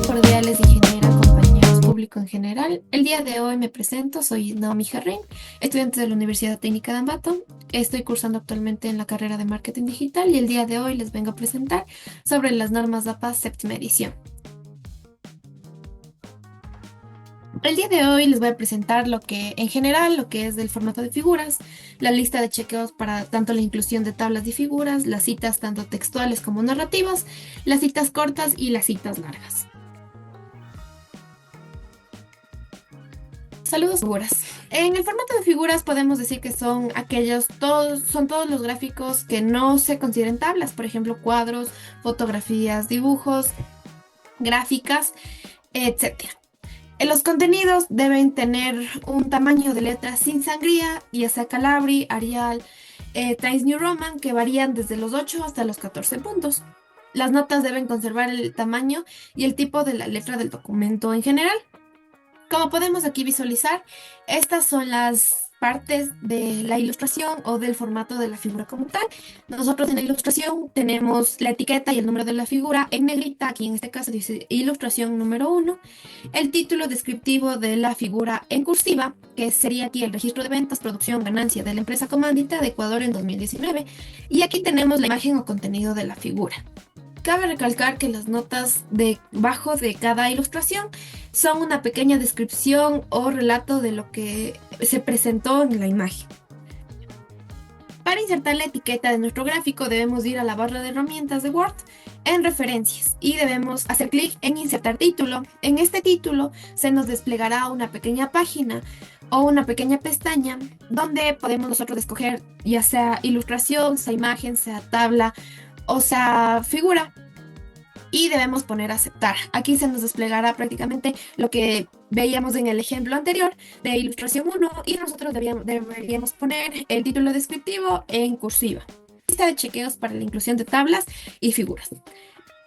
Cordiales, ingeniera, compañeros, público en general. El día de hoy me presento, soy Naomi Jarrín, estudiante de la Universidad Técnica de Ambato. Estoy cursando actualmente en la carrera de Marketing Digital y el día de hoy les vengo a presentar sobre las normas APA séptima edición. El día de hoy les voy a presentar lo que, en general, lo que es del formato de figuras, la lista de chequeos para tanto la inclusión de tablas y figuras, las citas tanto textuales como narrativas, las citas cortas y las citas largas. Saludos, figuras. En el formato de figuras podemos decir que son son todos los gráficos que no se consideren tablas, por ejemplo, cuadros, fotografías, dibujos, gráficas, etcétera. Los contenidos deben tener un tamaño de letra sin sangría, ya sea Calabri, Arial, Times New Roman, que varían desde los 8 hasta los 14 puntos. Las notas deben conservar el tamaño y el tipo de la letra del documento en general. Como podemos aquí visualizar, estas son las partes de la ilustración o del formato de la figura como tal. Nosotros en la ilustración tenemos la etiqueta y el número de la figura en negrita, aquí en este caso dice ilustración número 1, el título descriptivo de la figura en cursiva, que sería aquí el registro de ventas, producción, ganancia de la empresa Comandita de Ecuador en 2019, y aquí tenemos la imagen o contenido de la figura. Cabe recalcar que las notas debajo de cada ilustración son una pequeña descripción o relato de lo que se presentó en la imagen. Para insertar la etiqueta de nuestro gráfico debemos ir a la barra de herramientas de Word en referencias y debemos hacer clic en insertar título. En este título se nos desplegará una pequeña página o una pequeña pestaña donde podemos nosotros escoger ya sea ilustración, sea imagen, sea tabla o sea figura, y debemos poner aceptar. Aquí se nos desplegará prácticamente lo que veíamos en el ejemplo anterior de ilustración 1 y nosotros deberíamos poner el título descriptivo en cursiva. Lista de chequeos para la inclusión de tablas y figuras.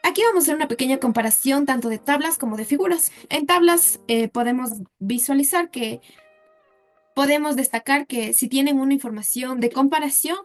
Aquí vamos a hacer una pequeña comparación tanto de tablas como de figuras. En tablas podemos visualizar que podemos destacar que si tienen una información de comparación,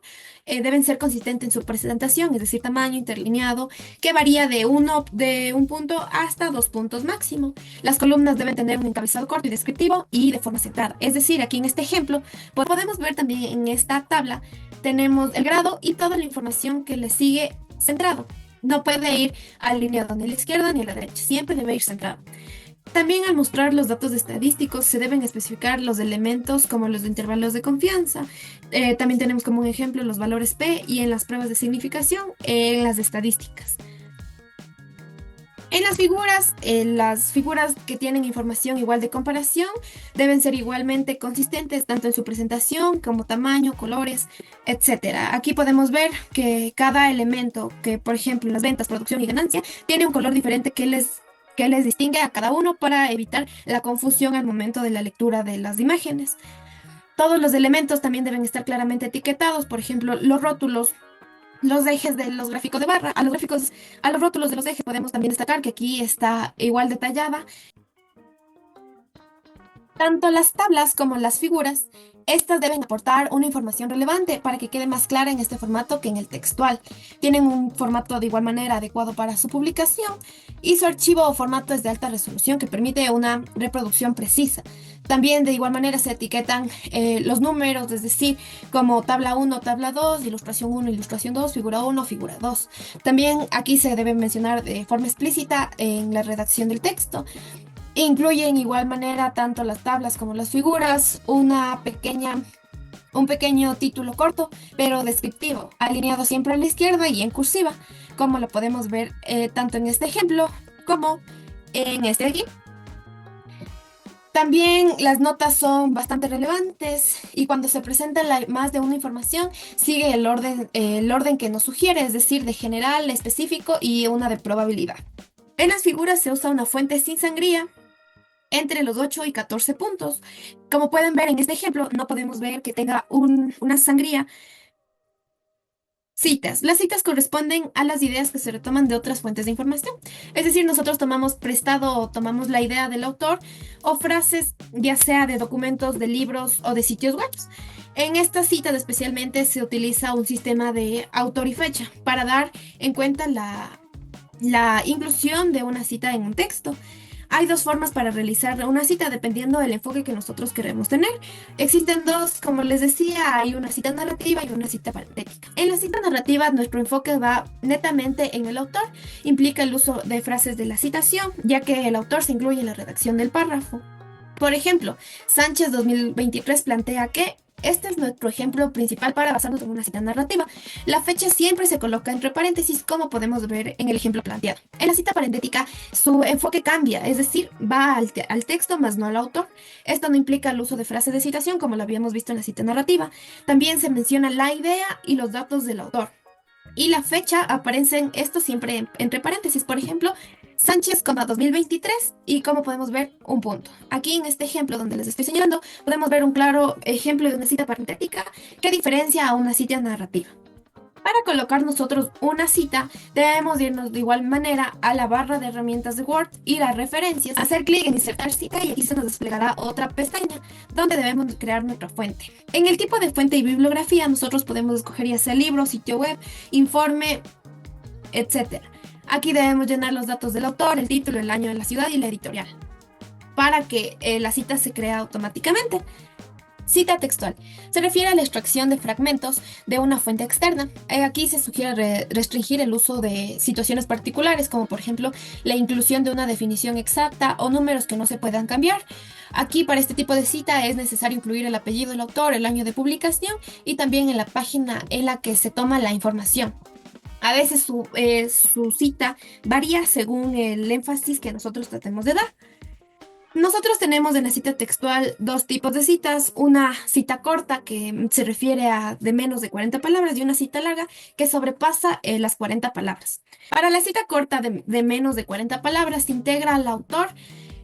deben ser consistentes en su presentación, es decir, tamaño interlineado, que varía de un punto hasta 2 puntos máximo. Las columnas deben tener un encabezado corto y descriptivo y de forma centrada. Es decir, aquí en este ejemplo, podemos ver también en esta tabla, tenemos el grado y toda la información que le sigue centrado. No puede ir alineado ni a la izquierda ni a la derecha, siempre debe ir centrado. También al mostrar los datos estadísticos se deben especificar los elementos como los de intervalos de confianza. También tenemos como un ejemplo los valores P y en las pruebas de significación en las estadísticas. En las figuras que tienen información igual de comparación deben ser igualmente consistentes tanto en su presentación como tamaño, colores, etcétera. Aquí podemos ver que cada elemento, que por ejemplo en las ventas, producción y ganancia, tiene un color diferente que les distingue a cada uno para evitar la confusión al momento de la lectura de las imágenes. Todos los elementos también deben estar claramente etiquetados, por ejemplo, los rótulos, los ejes de los gráficos de barra, a los rótulos de los ejes podemos también destacar que aquí está igual detallada. Tanto las tablas como las figuras, estas deben aportar una información relevante para que quede más clara en este formato que en el textual. Tienen un formato de igual manera adecuado para su publicación y su archivo o formato es de alta resolución que permite una reproducción precisa. También de igual manera se etiquetan los números, es decir, como tabla 1, tabla 2, ilustración 1, ilustración 2, figura 1, figura 2. También aquí se debe mencionar de forma explícita en la redacción del texto. Incluye en igual manera tanto las tablas como las figuras, un pequeño título corto, pero descriptivo, alineado siempre a la izquierda y en cursiva, como lo podemos ver tanto en este ejemplo como en este de aquí. También las notas son bastante relevantes y cuando se presenta más de una información, sigue el orden que nos sugiere, es decir, de general, específico y una de probabilidad. En las figuras se usa una fuente sin sangría entre los 8 y 14 puntos. Como pueden ver en este ejemplo, no podemos ver que tenga una sangría. Citas. Las citas corresponden a las ideas que se retoman de otras fuentes de información. Es decir, nosotros tomamos prestado o tomamos la idea del autor o frases, ya sea de documentos, de libros o de sitios web. En estas citas especialmente se utiliza un sistema de autor y fecha para dar en cuenta la inclusión de una cita en un texto. Hay dos formas para realizar una cita dependiendo del enfoque que nosotros queremos tener. Existen dos, como les decía, hay una cita narrativa y una cita parentética. En la cita narrativa nuestro enfoque va netamente en el autor, implica el uso de frases de la citación, ya que el autor se incluye en la redacción del párrafo. Por ejemplo, Sánchez 2023 plantea que este es nuestro ejemplo principal para basarnos en una cita narrativa. La fecha siempre se coloca entre paréntesis, como podemos ver en el ejemplo planteado. En la cita parentética, su enfoque cambia, es decir, va al texto más no al autor. Esto no implica el uso de frases de citación, como lo habíamos visto en la cita narrativa. También se menciona la idea y los datos del autor. Y la fecha aparecen estos siempre entre paréntesis. Por ejemplo, Sánchez, 2023 y como podemos ver, un punto. Aquí en este ejemplo donde les estoy señalando, podemos ver un claro ejemplo de una cita parentética que diferencia a una cita narrativa. Para colocar nosotros una cita, debemos irnos de igual manera a la barra de herramientas de Word, ir a referencias, hacer clic en insertar cita y aquí se nos desplegará otra pestaña donde debemos crear nuestra fuente. En el tipo de fuente y bibliografía, nosotros podemos escoger ya sea libro, sitio web, informe, etc. Aquí debemos llenar los datos del autor, el título, el año de la ciudad y la editorial para que la cita se crea automáticamente. Cita textual. Se refiere a la extracción de fragmentos de una fuente externa. Aquí se sugiere restringir el uso de situaciones particulares, como por ejemplo la inclusión de una definición exacta o números que no se puedan cambiar. Aquí para este tipo de cita es necesario incluir el apellido del autor, el año de publicación y también en la página en la que se toma la información. A veces su cita varía según el énfasis que nosotros tratemos de dar. Nosotros tenemos en la cita textual dos tipos de citas, una cita corta que se refiere a de menos de 40 palabras y una cita larga que sobrepasa las 40 palabras. Para la cita corta de menos de 40 palabras se integra al autor.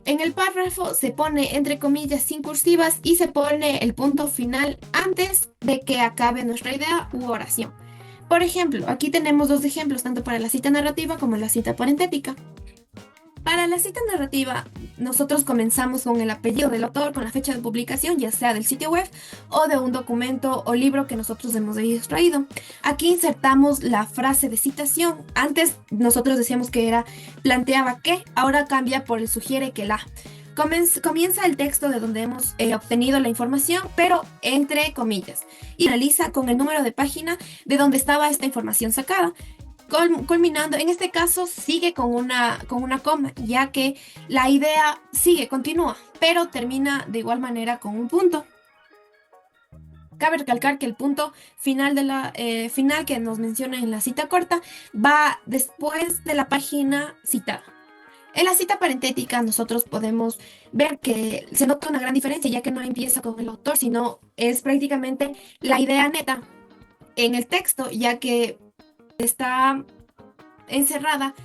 En el párrafo se pone entre comillas sin cursivas y se pone el punto final antes de que acabe nuestra idea u oración. Por ejemplo, aquí tenemos dos ejemplos tanto para la cita narrativa como la cita parentética. Para la cita narrativa, nosotros comenzamos con el apellido del autor, con la fecha de publicación, ya sea del sitio web o de un documento o libro que nosotros hemos extraído. Aquí insertamos la frase de citación. Antes nosotros decíamos que era planteaba que, ahora cambia por el sugiere que la. Comienza el texto de donde hemos obtenido la información, pero entre comillas, y finaliza con el número de página de donde estaba esta información sacada. Culminando, en este caso sigue con una coma, ya que la idea continúa, pero termina de igual manera con un punto. Cabe recalcar que el punto final final que nos menciona en la cita corta va después de la página citada. En la cita parentética nosotros podemos ver que se nota una gran diferencia, ya que no empieza con el autor, sino es prácticamente la idea neta en el texto, ya que está encerrada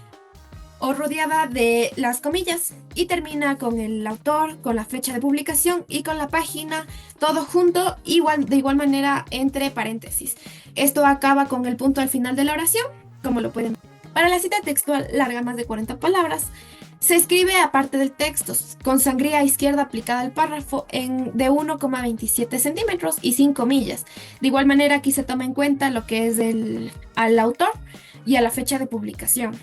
o rodeada de las comillas y termina con el autor, con la fecha de publicación y con la página, todo junto, de igual manera entre paréntesis. Esto acaba con el punto al final de la oración, como lo pueden ver. Para la cita textual larga más de 40 palabras, se escribe aparte del texto, con sangría izquierda aplicada al párrafo de 1,27 centímetros y sin comillas. De igual manera aquí se toma en cuenta lo que es al autor y a la fecha de publicación.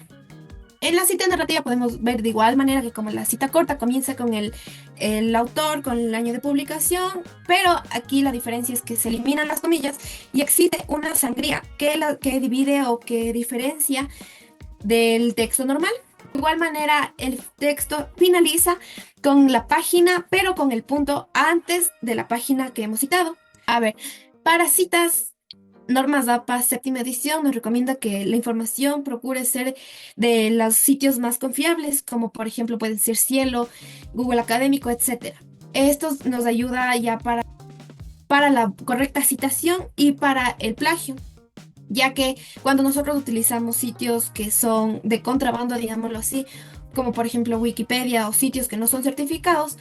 En la cita narrativa podemos ver de igual manera que como la cita corta comienza con el autor, con el año de publicación, pero aquí la diferencia es que se eliminan las comillas y existe una sangría que divide o que diferencia del texto normal. De igual manera, el texto finaliza con la página, pero con el punto antes de la página que hemos citado. A ver, para citas, Normas DAPA séptima edición nos recomienda que la información procure ser de los sitios más confiables, como por ejemplo pueden ser Cielo, Google Académico, etc. Esto nos ayuda ya para la correcta citación y para el plagio, ya que cuando nosotros utilizamos sitios que son de contrabando, digámoslo así, como por ejemplo Wikipedia o sitios que no son certificados,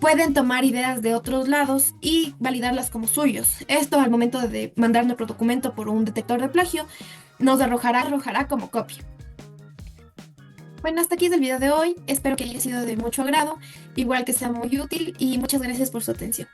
pueden tomar ideas de otros lados y validarlas como suyos. Esto al momento de mandar nuestro documento por un detector de plagio, nos arrojará como copia. Bueno, hasta aquí es el video de hoy. Espero que haya sido de mucho agrado, igual que sea muy útil y muchas gracias por su atención.